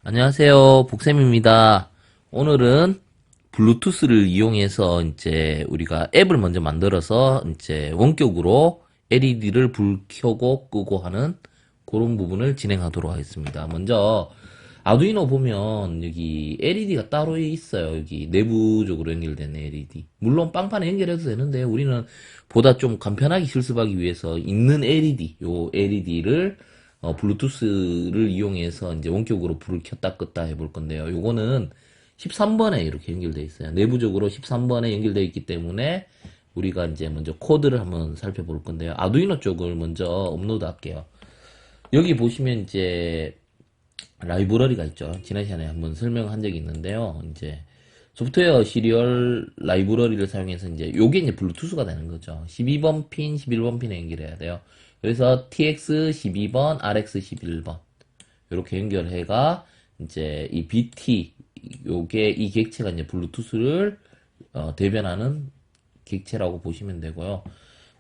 안녕하세요. 복쌤입니다. 오늘은 블루투스를 이용해서 이제 우리가 앱을 먼저 만들어서 이제 원격으로 LED를 불 켜고 끄고 하는 그런 부분을 진행하도록 하겠습니다. 먼저 아두이노 보면 여기 LED가 따로 있어요. 여기 내부적으로 연결된 LED. 물론 빵판에 연결해도 되는데 우리는 보다 좀 간편하게 실습하기 위해서 있는 LED, 요 LED를 블루투스를 이용해서 이제 원격으로 불을 켰다 껐다 해볼 건데요. 요거는 13번에 이렇게 연결되어 있어요. 내부적으로 13번에 연결되어 있기 때문에 우리가 이제 먼저 코드를 한번 살펴볼 건데요. 아두이노 쪽을 먼저 업로드 할게요. 여기 보시면 이제 라이브러리가 있죠. 지난 시간에 한번 설명한 적이 있는데요. 이제 소프트웨어 시리얼 라이브러리를 사용해서 이제 요게 이제 블루투스가 되는 거죠. 12번 핀, 11번 핀에 연결해야 돼요. 그래서 TX 12번, RX 11번 이렇게 연결해가 이제 이 BT 요게 이 객체가 이제 블루투스를 대변하는 객체라고 보시면 되고요.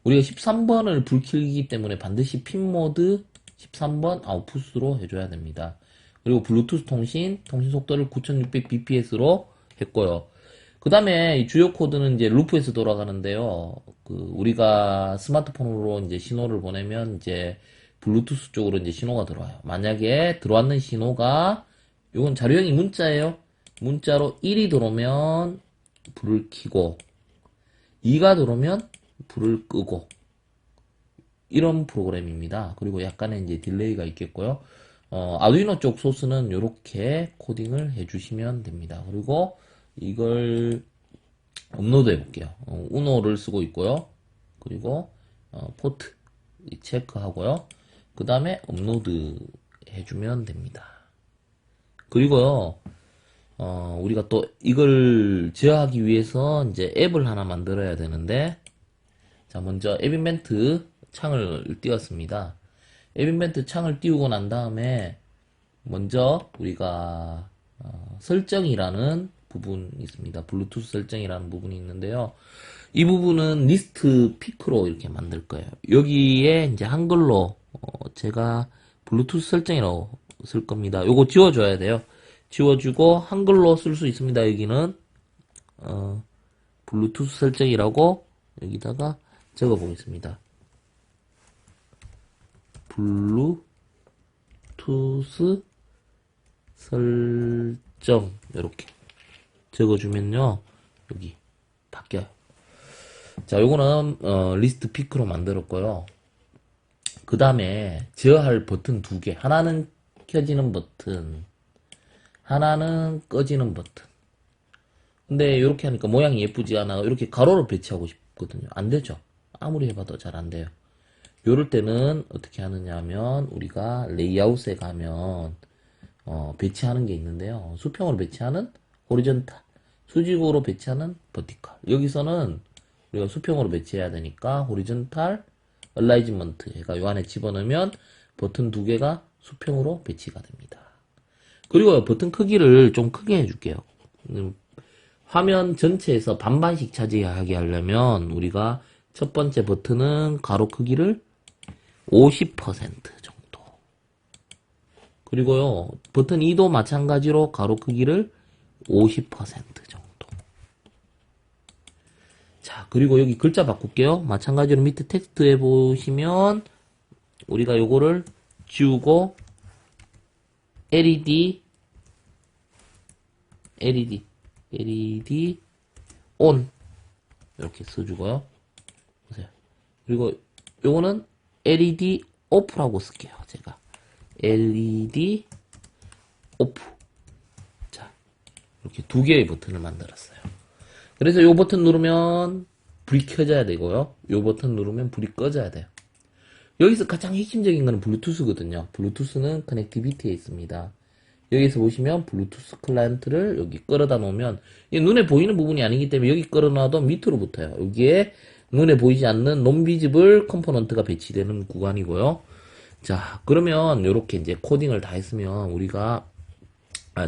우리가 13번을 불 켜기 때문에 반드시 핀 모드 13번 아웃풋으로 해줘야 됩니다. 그리고 블루투스 통신 속도를 9600bps로 했고요. 그 다음에 주요 코드는 이제 루프에서 돌아가는데요. 우리가 스마트폰으로 이제 신호를 보내면 이제 블루투스 쪽으로 이제 신호가 들어와요. 만약에 들어왔는 신호가 이건 자료형이 문자예요. 문자로 1이 들어오면 불을 켜고 2가 들어오면 불을 끄고 이런 프로그램입니다. 그리고 약간의 이제 딜레이가 있겠고요. 아두이노 쪽 소스는 이렇게 코딩을 해주시면 됩니다. 그리고 이걸 업로드 해볼게요. 우노를 쓰고 있고요. 그리고 포트 체크하고요. 그 다음에 업로드 해주면 됩니다. 그리고요. 우리가 또 이걸 제어하기 위해서 이제 앱을 하나 만들어야 되는데, 자, 먼저 앱 이벤트 창을 띄웠습니다. 앱 이벤트 창을 띄우고 난 다음에 먼저 우리가 설정이라는 부분이 있습니다. 블루투스 설정이라는 부분이 있는데요. 이 부분은 리스트 피크로 이렇게 만들 거예요. 여기에 이제 한글로 제가 블루투스 설정이라고 쓸 겁니다. 요거 지워줘야 돼요. 지워주고 한글로 쓸 수 있습니다. 여기는 블루투스 설정이라고 여기다가 적어 보겠습니다. 블루투스 설정 이렇게 적어주면요 여기 바뀌어요. 자, 요거는 리스트 피크로 만들었고요. 그 다음에 제어할 버튼 두 개, 하나는 켜지는 버튼, 하나는 꺼지는 버튼. 근데 이렇게 하니까 모양이 예쁘지 않아. 이렇게 가로로 배치하고 싶거든요. 안 되죠. 아무리 해봐도 잘 안 돼요. 요럴 때는 어떻게 하느냐 하면 우리가 레이아웃에 가면 배치하는 게 있는데요. 수평으로 배치하는 호리존탈, 수직으로 배치하는 버티컬. 여기서는 우리가 수평으로 배치해야 되니까 호리존탈 얼라이즈먼트 해가 요 안에 집어넣으면 버튼 두 개가 수평으로 배치가 됩니다. 그리고 버튼 크기를 좀 크게 해줄게요. 화면 전체에서 반반씩 차지하게 하려면 우리가 첫 번째 버튼은 가로 크기를 50% 정도. 그리고요, 버튼 2도 마찬가지로 가로 크기를 50% 정도. 자, 그리고 여기 글자 바꿀게요. 마찬가지로 밑에 텍스트에 보시면 우리가 요거를 지우고 LED ON 이렇게 써주고요. 보세요. 그리고 요거는 LED OFF라고 쓸게요. 제가 LED OFF. 자, 이렇게 두 개의 버튼을 만들었어요. 그래서 요 버튼 누르면 불이 켜져야 되고요. 요 버튼 누르면 불이 꺼져야 돼요. 여기서 가장 핵심적인 거는 블루투스거든요. 블루투스는 커넥티비티에 있습니다. 여기서 보시면 블루투스 클라이언트를 여기 끌어다 놓으면 눈에 보이는 부분이 아니기 때문에 여기 끌어놔도 밑으로 붙어요. 여기에 눈에 보이지 않는 논비지블 컴포넌트가 배치되는 구간이고요. 자, 그러면 이렇게 이제 코딩을 다 했으면 우리가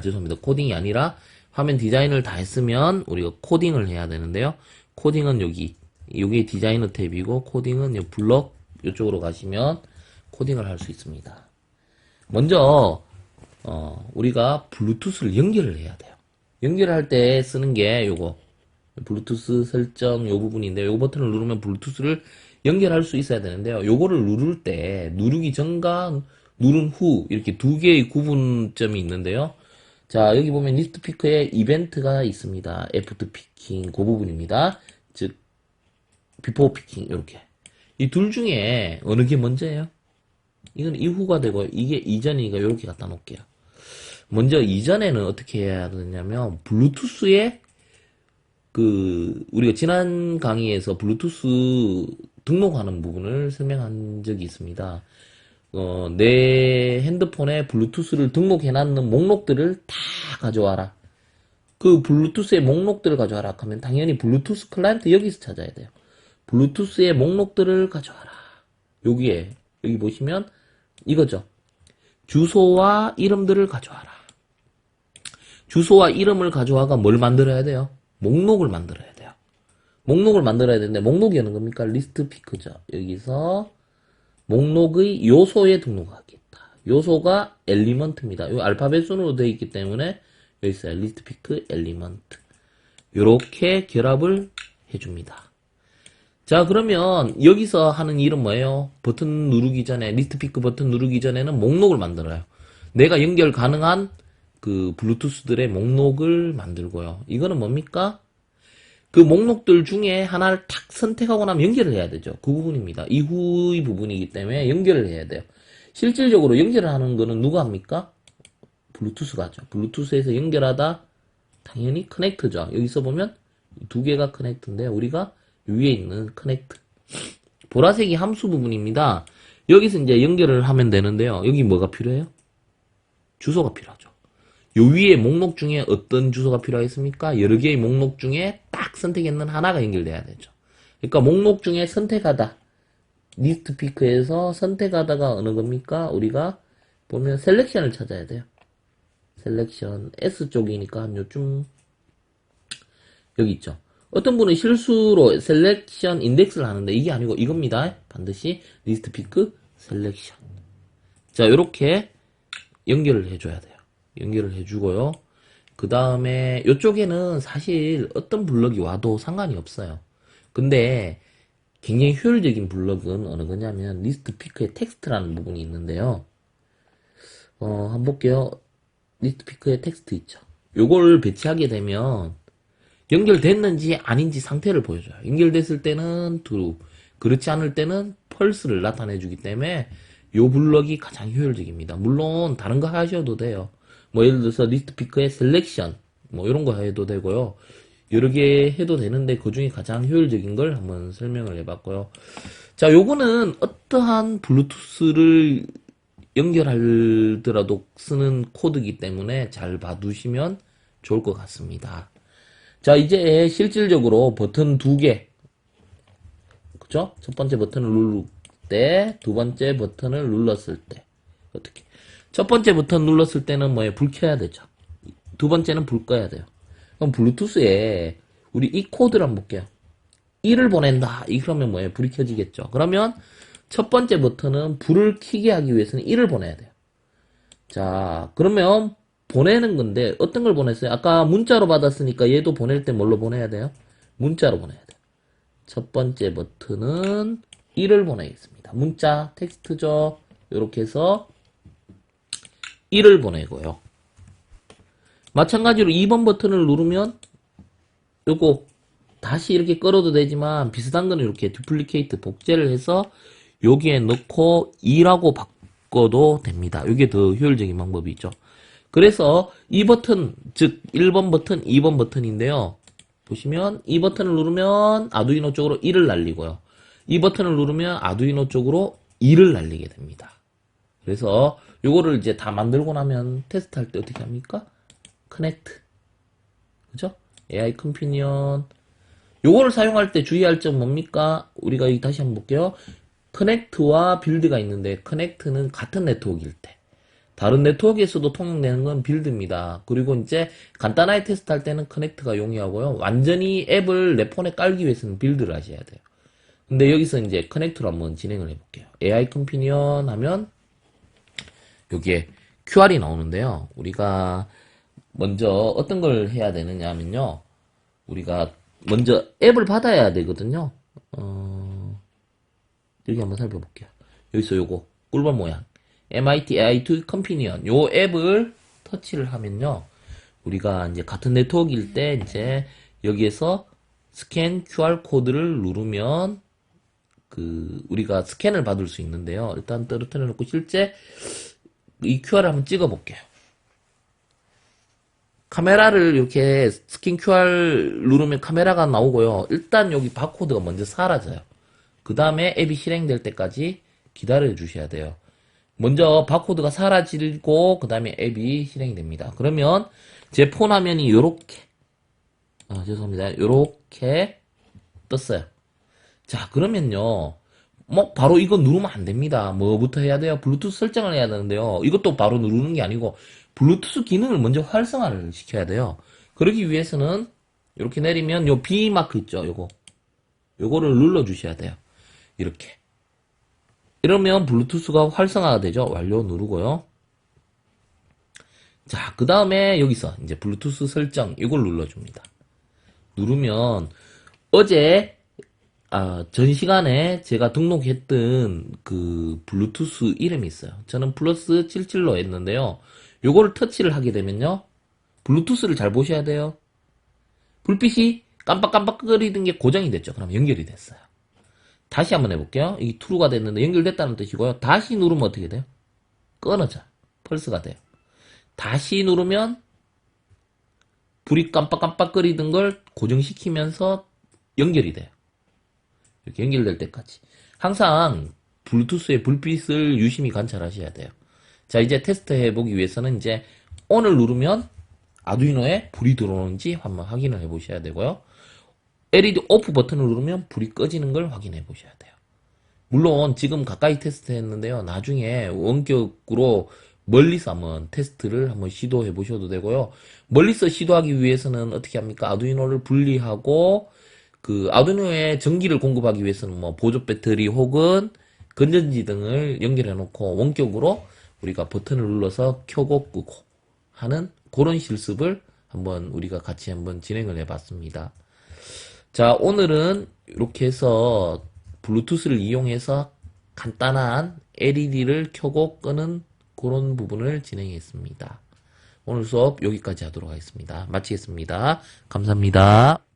죄송합니다. 코딩이 아니라 화면 디자인을 다 했으면 우리가 코딩을 해야 되는데요. 코딩은 여기 이게 디자이너 탭이고 코딩은 이 블럭 이쪽으로 가시면 코딩을 할 수 있습니다. 먼저 우리가 블루투스를 연결을 해야 돼요. 연결할 때 쓰는 게 요거 블루투스 설정 요 부분인데 요 버튼을 누르면 블루투스를 연결할 수 있어야 되는데요. 요거를 누를 때 누르기 전과 누른 후 이렇게 두 개의 구분점이 있는데요. 자, 여기 보면 리스트 피커에 이벤트가 있습니다. 애프터 피킹 그 부분입니다. 즉 비포 피킹 이렇게 이 둘 중에 어느 게 먼저예요? 이건 이후가 되고 이게 이전이니까 이렇게 갖다 놓을게요. 먼저 이전에는 어떻게 해야 되냐면 블루투스에 우리가 지난 강의에서 블루투스 등록하는 부분을 설명한 적이 있습니다. 내 핸드폰에 블루투스를 등록해놨는 목록들을 다 가져와라. 그 블루투스의 목록들을 가져와라 하면 당연히 블루투스 클라이언트 여기서 찾아야 돼요. 블루투스의 목록들을 가져와라. 여기 보시면 이거죠. 주소와 이름들을 가져와라. 주소와 이름을 가져와가 뭘 만들어야 돼요? 목록을 만들어야 돼요. 목록을 만들어야 되는데 목록이 어느 겁니까? 리스트 피크죠. 여기서 목록의 요소에 등록하겠다. 요소가 엘리먼트입니다. 이 알파벳 순으로 되어 있기 때문에 여기 있어요. 리스트 피크 엘리먼트. 이렇게 결합을 해줍니다. 자, 그러면 여기서 하는 일은 뭐예요? 버튼 누르기 전에 리스트 피크 버튼 누르기 전에는 목록을 만들어요. 내가 연결 가능한 그 블루투스들의 목록을 만들고요. 이거는 뭡니까? 그 목록들 중에 하나를 탁 선택하고 나면 연결을 해야 되죠. 그 부분입니다. 이후의 부분이기 때문에 연결을 해야 돼요. 실질적으로 연결을 하는 거는 누가 합니까? 블루투스가 하죠. 블루투스에서 연결하다 당연히 커넥트죠. 여기서 보면 두 개가 커넥트인데 우리가 위에 있는 커넥트 보라색이 함수 부분입니다. 여기서 이제 연결을 하면 되는데요. 여기 뭐가 필요해요? 주소가 필요하죠. 요 위에 목록 중에 어떤 주소가 필요하겠습니까? 여러 개의 목록 중에 딱 선택했는 하나가 연결돼야 되죠. 그러니까 목록 중에 선택하다. 리스트 피크에서 선택하다가 어느 겁니까? 우리가 보면 셀렉션을 찾아야 돼요. 셀렉션 S 쪽이니까 한 요쯤 여기 있죠. 어떤 분은 실수로 셀렉션 인덱스를 하는데 이게 아니고 이겁니다. 반드시 리스트 피크 셀렉션. 자, 요렇게 연결을 해줘야 돼요. 연결을 해주고요. 그 다음에 이쪽에는 사실 어떤 블럭이 와도 상관이 없어요. 근데 굉장히 효율적인 블럭은 어느 거냐면 리스트 피크의 텍스트라는 부분이 있는데요. 한번 볼게요. 리스트 피크의 텍스트 있죠. 요걸 배치하게 되면 연결됐는지 아닌지 상태를 보여줘요. 연결됐을 때는 true, 그렇지 않을 때는 false를 나타내주기 때문에 요 블럭이 가장 효율적입니다. 물론 다른 거 하셔도 돼요. 뭐 예를 들어서 리스트 피크의 셀렉션 뭐 이런 거 해도 되고요. 여러 개 해도 되는데 그 중에 가장 효율적인 걸 한번 설명을 해봤고요. 자, 요거는 어떠한 블루투스를 연결하더라도 쓰는 코드이기 때문에 잘 봐두시면 좋을 것 같습니다. 자, 이제 실질적으로 버튼 두 개, 그죠? 첫 번째 버튼을 누를 때, 두 번째 버튼을 눌렀을 때 어떻게? 첫 번째 버튼 눌렀을 때는 뭐예요? 불 켜야 되죠. 두 번째는 불 꺼야 돼요. 그럼 블루투스에 우리 이 코드를 한번 볼게요. 1을 보낸다. 이러면 뭐예요? 불이 켜지겠죠. 그러면 첫 번째 버튼은 불을 켜게 하기 위해서는 1을 보내야 돼요. 자, 그러면 보내는 건데 어떤 걸 보냈어요? 아까 문자로 받았으니까 얘도 보낼 때 뭘로 보내야 돼요? 문자로 보내야 돼요. 첫 번째 버튼은 1을 보내겠습니다. 문자, 텍스트죠. 이렇게 해서 1을 보내고요. 마찬가지로 2번 버튼을 누르면 요거 다시 이렇게 끌어도 되지만 비슷한 거는 이렇게 듀플리케이트 복제를 해서 여기에 넣고 2라고 바꿔도 됩니다. 이게 더 효율적인 방법이죠. 그래서 이 버튼, 즉 1번 버튼, 2번 버튼인데요. 보시면 이 버튼을 누르면 아두이노 쪽으로 1을 날리고요. 이 버튼을 누르면 아두이노 쪽으로 2를 날리게 됩니다. 그래서 요거를 이제 다 만들고 나면 테스트할 때 어떻게 합니까? 커넥트. 그죠? AI 컴피니언. 요거를 사용할 때 주의할 점 뭡니까? 우리가 여기 다시 한번 볼게요. 커넥트와 빌드가 있는데 커넥트는 같은 네트워크일 때. 다른 네트워크에서도 통용되는 건 빌드입니다. 그리고 이제 간단하게 테스트할 때는 커넥트가 용이하고요. 완전히 앱을 내 폰에 깔기 위해서는 빌드를 하셔야 돼요. 근데 여기서 이제 커넥트로 한번 진행을 해볼게요. AI 컴피니언 하면 여기에 QR이 나오는데요. 우리가 먼저 어떤 걸 해야 되느냐 하면요. 우리가 먼저 앱을 받아야 되거든요. 여기 한번 살펴볼게요. 여기서 요거 꿀벌 모양 MIT AI2 컴피니언 요 앱을 터치를 하면요. 우리가 이제 같은 네트워크일 때 이제 여기에서 스캔 QR 코드를 누르면 우리가 스캔을 받을 수 있는데요. 일단 떨어뜨려 놓고 실제 이 QR을 한번 찍어 볼게요. 카메라를 이렇게 스캔 QR 누르면 카메라가 나오고요. 일단 여기 바코드가 먼저 사라져요. 그 다음에 앱이 실행될 때까지 기다려 주셔야 돼요. 먼저 바코드가 사라지고 그 다음에 앱이 실행이 됩니다. 그러면 제 폰 화면이 요렇게 죄송합니다. 요렇게 떴어요. 자, 그러면요. 뭐 바로 이거 누르면 안 됩니다. 뭐부터 해야 돼요? 블루투스 설정을 해야 되는데요. 이것도 바로 누르는 게 아니고 블루투스 기능을 먼저 활성화를 시켜야 돼요. 그러기 위해서는 이렇게 내리면 요 B 마크 있죠? 요거를 눌러 주셔야 돼요. 이렇게. 이러면 블루투스가 활성화가 되죠. 완료 누르고요. 자, 그 다음에 여기서 이제 블루투스 설정 이걸 눌러줍니다. 누르면 어제 전 시간에 제가 등록했던 그 블루투스 이름이 있어요. 저는 플러스 77로 했는데요. 요거를 터치를 하게 되면요. 블루투스를 잘 보셔야 돼요. 불빛이 깜빡깜빡거리던 게 고정이 됐죠. 그럼 연결이 됐어요. 다시 한번 해볼게요. 이게 true가 됐는데 연결됐다는 뜻이고요. 다시 누르면 어떻게 돼요? 끊어져. 펄스가 돼요. 다시 누르면 불이 깜빡깜빡거리던 걸 고정시키면서 연결이 돼요. 이렇게 연결될 때까지. 항상 블루투스의 불빛을 유심히 관찰하셔야 돼요. 자, 이제 테스트 해보기 위해서는 이제 ON을 누르면 아두이노에 불이 들어오는지 한번 확인을 해 보셔야 되고요. LED 오프 버튼을 누르면 불이 꺼지는 걸 확인해 보셔야 돼요. 물론 지금 가까이 테스트 했는데요. 나중에 원격으로 멀리서 한번 테스트를 한번 시도해 보셔도 되고요. 멀리서 시도하기 위해서는 어떻게 합니까? 아두이노를 분리하고 그 아두이노에 전기를 공급하기 위해서는 뭐 보조 배터리 혹은 건전지 등을 연결해 놓고 원격으로 우리가 버튼을 눌러서 켜고 끄고 하는 그런 실습을 한번 우리가 같이 한번 진행을 해 봤습니다. 자, 오늘은 이렇게 해서 블루투스를 이용해서 간단한 LED를 켜고 끄는 그런 부분을 진행했습니다. 오늘 수업 여기까지 하도록 하겠습니다. 마치겠습니다. 감사합니다.